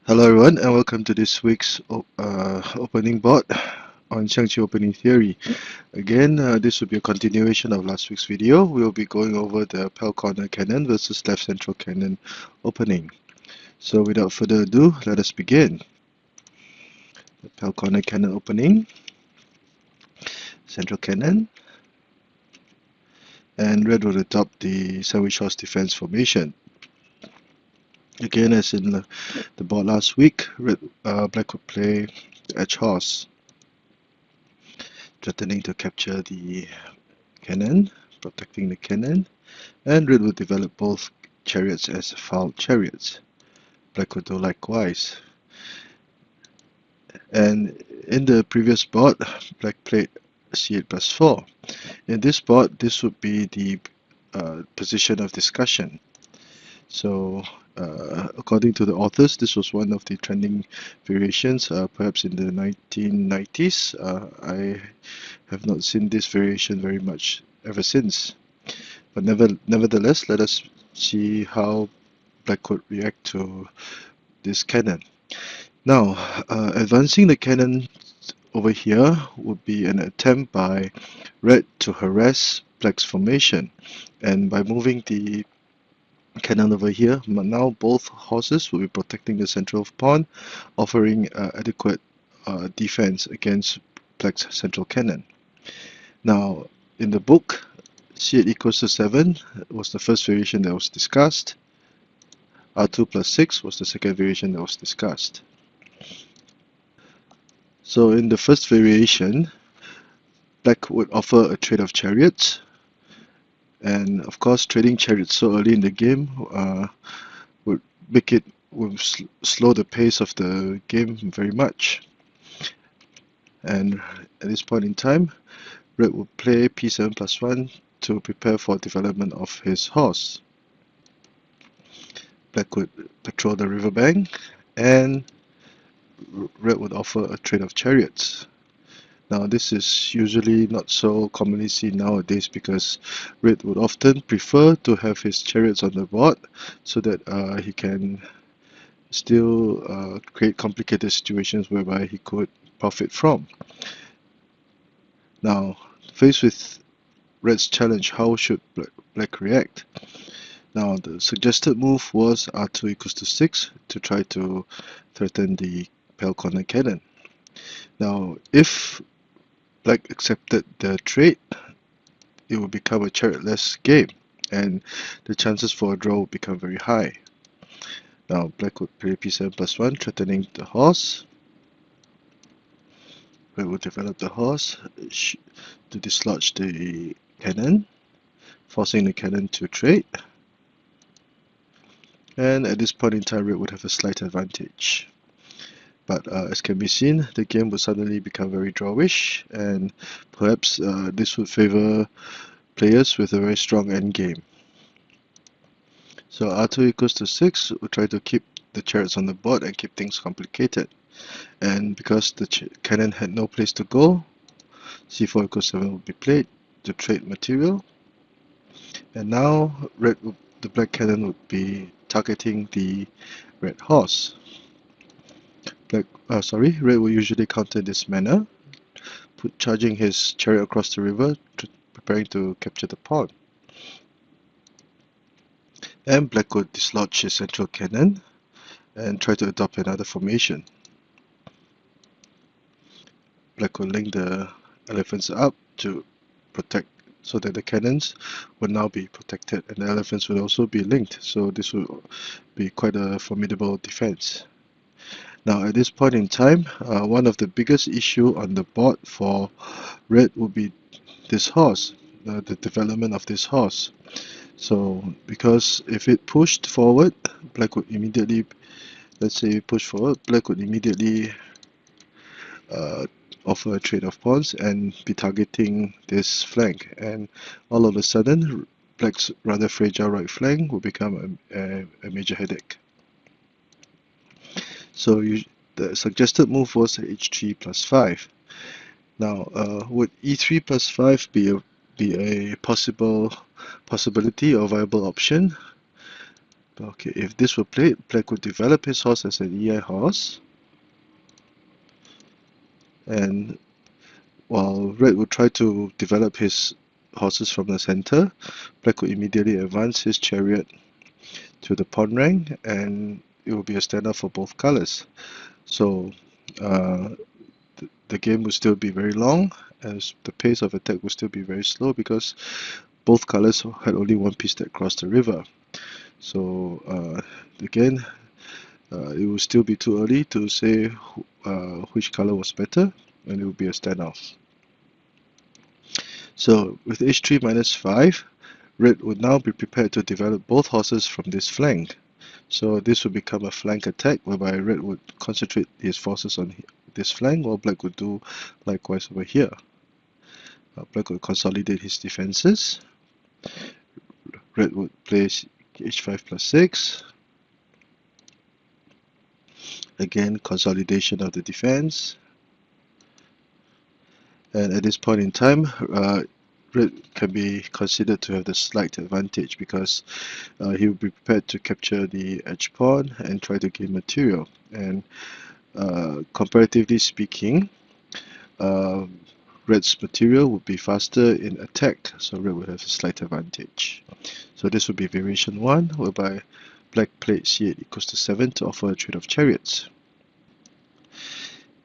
Hello everyone and welcome to this week's opening board on Xiangqi opening theory. Again, this will be a continuation of last week's video. We'll be going over the Palcorner Cannon versus left central cannon opening. So without further ado, let us begin. The Palcorner Cannon opening, central cannon, and red will adopt the sandwich horse defense formation. Again, as in the board last week, black would play the edge horse, threatening to capture the cannon, protecting the cannon, and red would develop both chariots as fouled chariots. Black would do likewise. And in the previous board, black played c8 plus 4. In this board, this would be the position of discussion. So according to the authors, this was one of the trending variations, perhaps in the 1990s. I have not seen this variation very much ever since. But nevertheless, let us see how black would react to this cannon. Now, advancing the cannon over here would be an attempt by red to harass black's formation. And by moving the cannon over here, now both horses will be protecting the central pawn, offering adequate defense against black's central cannon. Now, in the book, c8 equals to 7 was the first variation that was discussed. r2 plus 6 was the second variation that was discussed. So in the first variation, black would offer a trade of chariots. And of course, trading chariots so early in the game would slow the pace of the game very much. And at this point in time, red would play p7 plus 1 to prepare for development of his horse. Black would patrol the riverbank, and red would offer a trade of chariots. Now this is usually not so commonly seen nowadays because red would often prefer to have his chariots on the board so that he can still create complicated situations whereby he could profit from. Now, faced with red's challenge, how should black react? Now, the suggested move was r2 equals to 6 to try to threaten the Palcorner Cannon. Now, if black accepted the trade, it would become a chariotless game, and the chances for a draw would become very high. Now, black would play p7 plus 1, threatening the horse. Red would develop the horse to dislodge the cannon, forcing the cannon to trade. And at this point in time, red would have a slight advantage. But as can be seen, the game would suddenly become very drawish, and perhaps this would favor players with a very strong endgame. So r2 equals to 6 will try to keep the chariots on the board and keep things complicated. And because the cannon had no place to go, c4 equals 7 would be played to trade material. And now the black cannon would be targeting the red horse. Red will usually counter this manner, charging his chariot across the river, preparing to capture the pawn. And black would dislodge his central cannon and try to adopt another formation. Black will link the elephants up to protect, so that the cannons will now be protected, and the elephants will also be linked, so this will be quite a formidable defense. Now at this point in time, one of the biggest issue on the board for red would be this horse, the development of this horse. So because if it pushed forward, black would immediately, let's say push forward, black would immediately offer a trade of pawns and be targeting this flank, and all of a sudden black's rather fragile right flank will become a major headache. So the suggested move was h3 plus 5. Now would e3 plus 5 be a possibility or viable option? Okay, if this were played, black would develop his horse as an EI horse, and while red would try to develop his horses from the center, black would immediately advance his chariot to the pawn rank, and it will be a standoff for both colors. So uh, the game will still be very long, as the pace of attack will still be very slow because both colors had only one piece that crossed the river. So again, it will still be too early to say which color was better, and it will be a standoff. So with h3 minus 5, red would now be prepared to develop both horses from this flank. So this would become a flank attack whereby red would concentrate his forces on this flank while black would do likewise over here. Black would consolidate his defenses. Red would place h5 plus 6. Again, consolidation of the defense. And at this point in time, red can be considered to have the slight advantage because he will be prepared to capture the edge pawn and try to gain material. And comparatively speaking, red's material would be faster in attack, so red would have a slight advantage. So this would be variation 1, whereby black played c8 equals to 7 to offer a trade of chariots.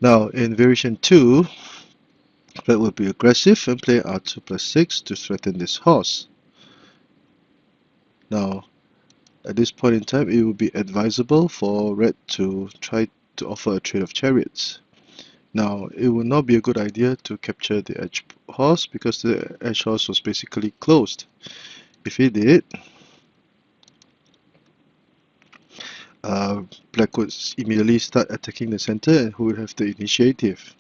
Now in variation 2, black will be aggressive and play r2 plus 6 to threaten this horse. Now at this point in time, it would be advisable for red to try to offer a trade of chariots. Now, it would not be a good idea to capture the edge horse because the edge horse was basically closed. If he did, black would immediately start attacking the center and who would have the initiative.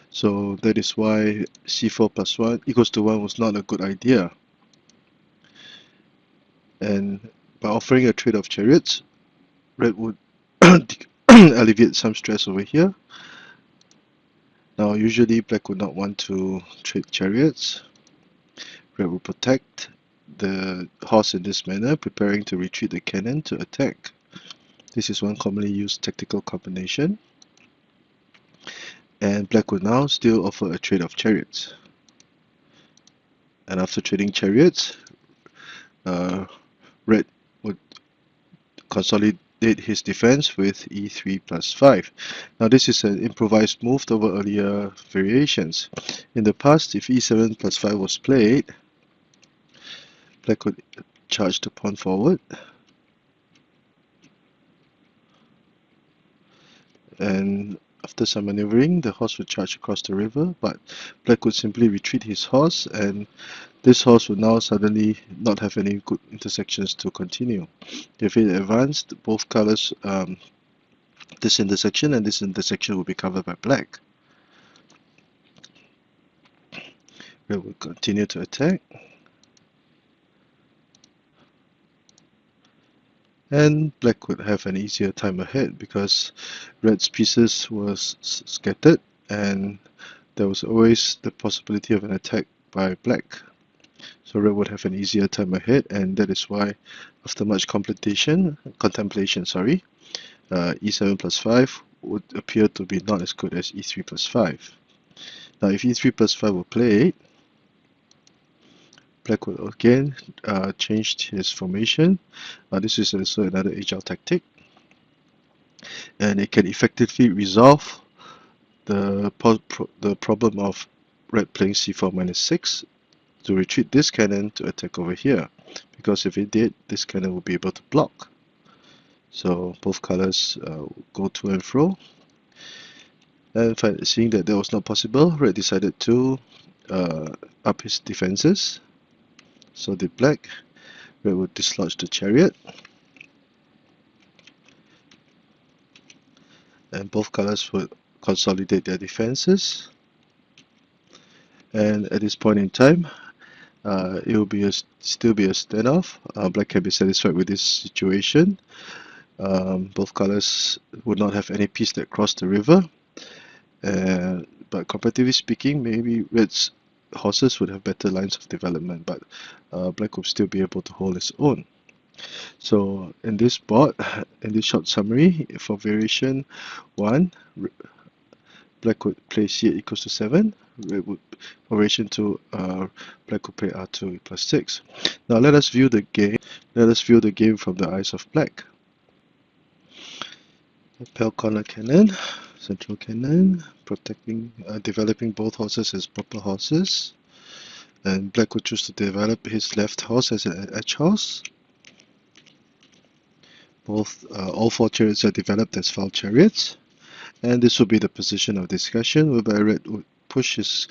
So that is why c4 plus 1 equals to 1 was not a good idea. And by offering a trade of chariots, red would alleviate some stress over here. Now usually black would not want to trade chariots. Red will protect the horse in this manner, preparing to retreat the cannon to attack. This is one commonly used tactical combination. And black would now still offer a trade of chariots. And after trading chariots, red would consolidate his defense with e3 plus 5. Now this is an improvised move over earlier variations. In the past, if e7 plus 5 was played, black would charge the pawn forward, and after some maneuvering, the horse would charge across the river, but black would simply retreat his horse, and this horse would now suddenly not have any good intersections to continue. If it advanced, both colors, this intersection and this intersection will be covered by black. Red will continue to attack. And black would have an easier time ahead because red's pieces were scattered and there was always the possibility of an attack by black. So red would have an easier time ahead, and that is why after much contemplation, e7 plus 5 would appear to be not as good as e3 plus 5. Now if e3 plus 5 were played, black would again change his formation. This is also another agile tactic, and it can effectively resolve the problem of red playing c4 minus 6 to retreat this cannon to attack over here, because if it did, this cannon would be able to block. So both colors go to and fro, and seeing that was not possible, red decided to up his defenses. So did black. Red would dislodge the chariot, and both colors would consolidate their defenses. And at this point in time, it will be still be a standoff. Black can be satisfied with this situation. Both colors would not have any piece that crossed the river, but comparatively speaking, maybe red's horses would have better lines of development, but black would still be able to hold its own. So in this board, in this short summary, for variation 1, black would play c8 equals to 7. Red would, for variation 2, black would play r2 plus 6. Now let us view the game. Let us view the game from the eyes of black. Palcorner Cannon, central cannon, protecting, developing both horses as proper horses. And black would choose to develop his left horse as an edge horse. All 4 chariots are developed as file chariots. And this will be the position of discussion, whereby red would push his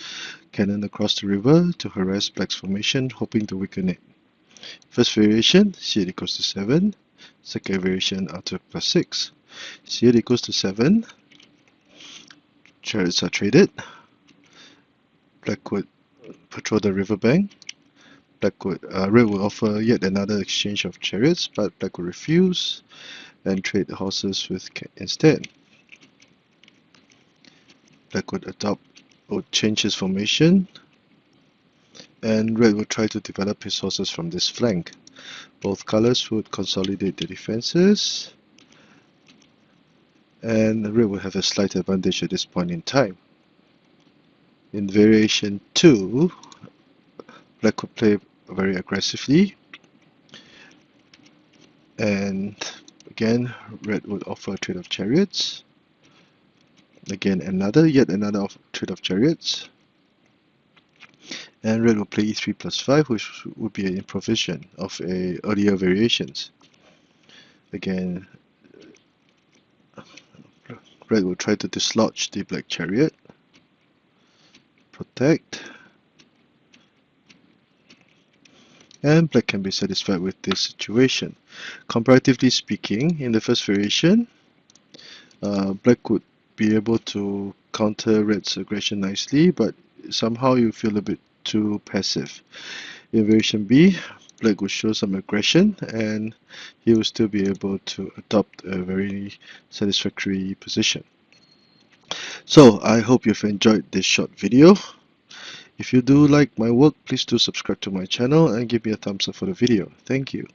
cannon across the river to harass black's formation, hoping to weaken it. First variation, c8 equals to 7. Second variation, r2 plus 6. c8 equals to 7. Chariots are traded. Black would patrol the riverbank. Red would offer yet another exchange of chariots, but black would refuse and trade horses with instead. Black would change his formation, and red would try to develop his horses from this flank. Both colors would consolidate the defenses, and red would have a slight advantage at this point in time. In variation 2, black would play very aggressively, and again red would offer a trade of chariots. Again yet another trade of chariots, and red will play e3 plus 5, which would be an improvisation of earlier variations. Again, red will try to dislodge the black chariot, protect, and black can be satisfied with this situation. Comparatively speaking, in the first variation, black would be able to counter red's aggression nicely, but somehow you feel a bit too passive. In variation B, black will show some aggression, and he will still be able to adopt a very satisfactory position. So I hope you've enjoyed this short video. If you do like my work, please do subscribe to my channel and give me a thumbs up for the video. Thank you.